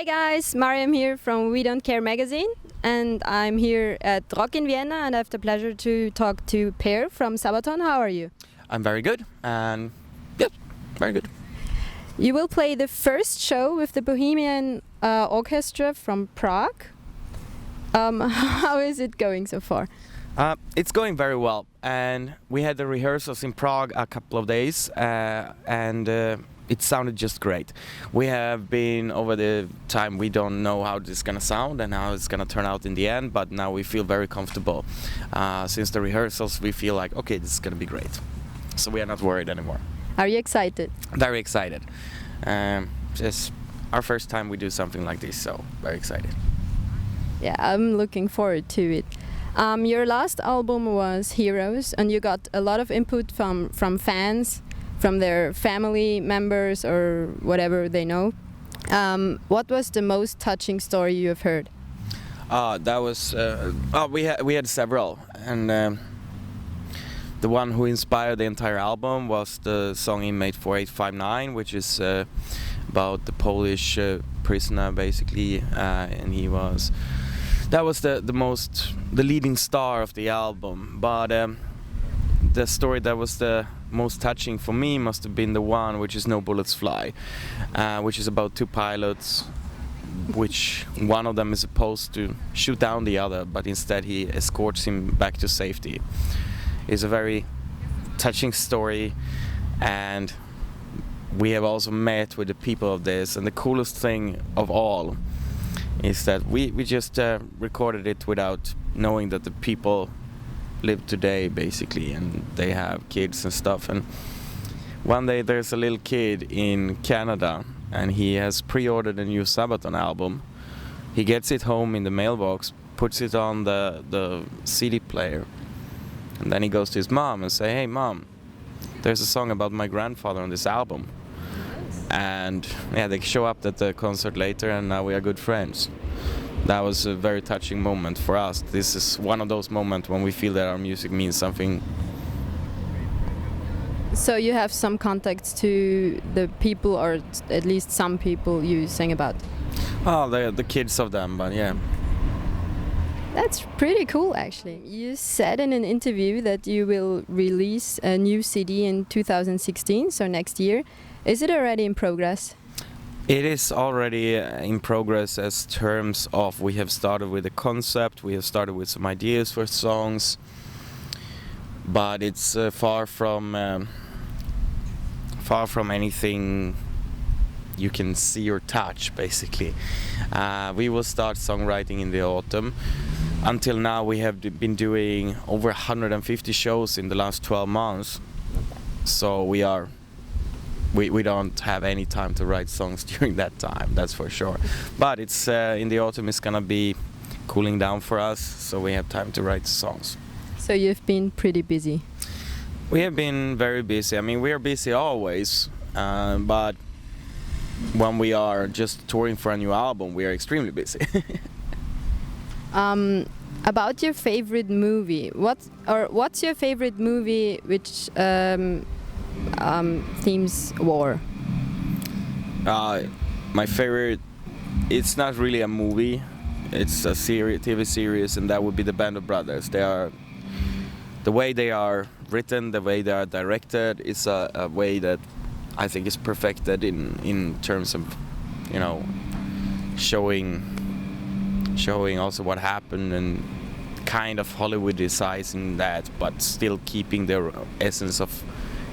Hi guys, Mariam here from We Don't Care magazine, and I'm here at Rock in Vienna, and I have the pleasure to talk to Per from Sabaton. How are you? I'm very good, and yep, very good. You will play the first show with the Bohemian Orchestra from Prague. How is it going so far? It's going very well, and we had the rehearsals in Prague a couple of days, and it sounded just great. We have been, over the time, we don't know how this is gonna sound and how it's gonna turn out in the end, but now we feel very comfortable. Since the rehearsals, we feel like, okay, this is gonna be great. So we are not worried anymore. Are you excited? Very excited. Just our first time we do something like this, so very excited. Yeah, I'm looking forward to it. Your last album was Heroes, and you got a lot of input from fans, from their family members or whatever they know. What was the most touching story you have heard? That was we had several, and the one who inspired the entire album was the song Inmate 4859, which is about the Polish prisoner basically, and that was the leading star of the album. But the story that was the most touching for me must have been the one which is No Bullets Fly, which is about two pilots, which one of them is supposed to shoot down the other, but instead he escorts him back to safety. It's a very touching story, and we have also met with the people of this, and the coolest thing of all is that we just recorded it without knowing that the people live today basically, and they have kids and stuff. And one day there's a little kid in Canada, and he has pre-ordered a new Sabaton album. He gets it home in the mailbox, puts it on the CD player, and then he goes to his mom and say, "Hey mom, there's a song about my grandfather on this album." And yeah, they show up at the concert later, and now we are good friends. That was a very touching moment for us. This is one of those moments when we feel that our music means something. So you have some contacts to the people, or at least some people you sing about? Oh, the kids of them, but yeah. That's pretty cool, actually. You said in an interview that you will release a new CD in 2016, so next year. Is it already in progress? It is already in progress, as terms of we have started with a concept, we have started with some ideas for songs, but it's far from anything you can see or touch, basically. We will start songwriting in the autumn. Until now we have been doing over 150 shows in the last 12 months, so we don't have any time to write songs during that time, that's for sure. But it's in the autumn it's gonna be cooling down for us, so we have time to write songs. So you've been pretty busy? We have been very busy. I mean, we are busy always, but when we are just touring for a new album, we are extremely busy. About your favorite movie, what's your favorite movie which themes war? My favorite, it's not really a movie, it's a TV series, and that would be The Band of Brothers. The way they are written, the way they are directed, is a way that I think is perfected in terms of, you know, showing also what happened and kind of Hollywoodizing that, but still keeping the essence of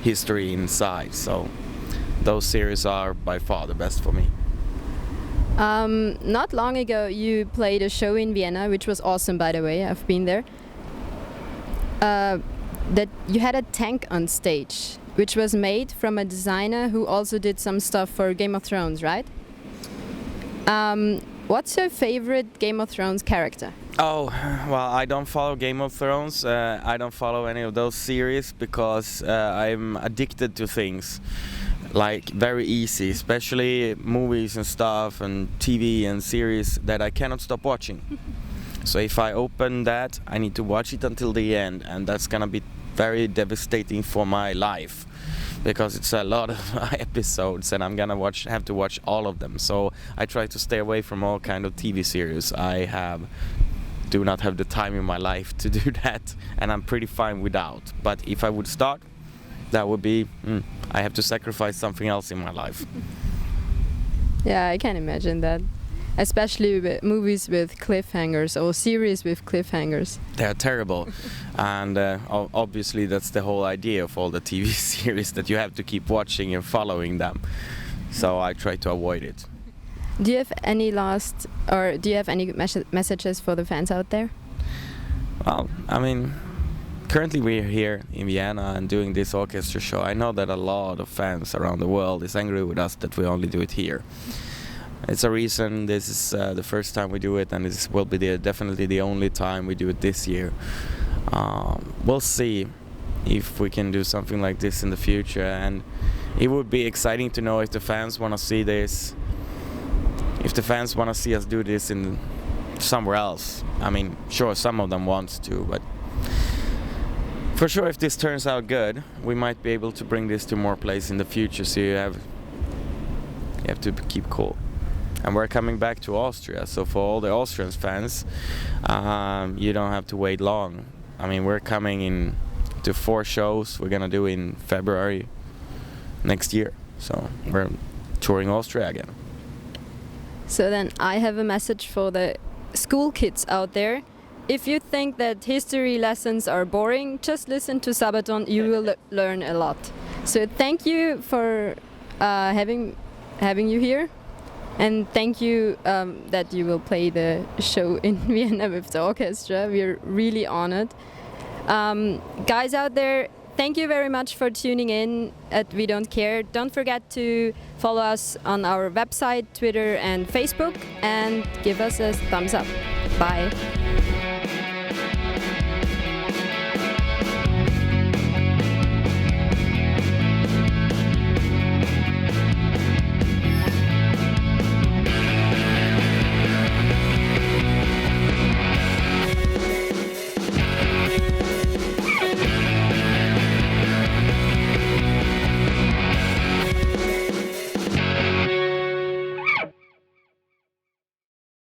history inside. So those series are by far the best for me. Not long ago you played a show in Vienna, which was awesome, by the way. I've been there. That you had a tank on stage, which was made from a designer who also did some stuff for Game of Thrones, right? What's your favorite Game of Thrones character? Oh, well, I don't follow Game of Thrones. I don't follow any of those series because I'm addicted to things, like very easy, especially movies and stuff and TV and series that I cannot stop watching. So if I open that, I need to watch it until the end, and that's gonna be very devastating for my life. because it's a lot of episodes and I'm gonna have to watch all of them. So I try to stay away from all kind of TV series. Do not have the time in my life to do that, and I'm pretty fine without. But if I would start, that would be I have to sacrifice something else in my life. Yeah, I can imagine that, especially with movies with cliffhangers or series with cliffhangers. They're terrible, and obviously that's the whole idea of all the TV series, that you have to keep watching and following them. So I try to avoid it. Do you have any messages for the fans out there? Well, I mean, currently we're here in Vienna and doing this orchestra show. I know that a lot of fans around the world is angry with us that we only do it here. It's a reason. This is the first time we do it, and this will be definitely the only time we do it this year. We'll see if we can do something like this in the future, and it would be exciting to know if the fans want to see this. If the fans want to see us do this in somewhere else. I mean, sure, some of them want to, but for sure, if this turns out good, we might be able to bring this to more places in the future. So you have to keep cool. And we're coming back to Austria, so for all the Austrian fans, you don't have to wait long. I mean, we're coming in to 4 shows we're gonna do in February next year. So we're touring Austria again. So then I have a message for the school kids out there. If you think that history lessons are boring, just listen to Sabaton. You will learn a lot. So thank you for having you here, and thank you that you will play the show in Vienna with the orchestra. We're really honored. Guys out there, thank you very much for tuning in at We Don't Care. Don't forget to follow us on our website, Twitter and Facebook, and give us a thumbs up. Bye.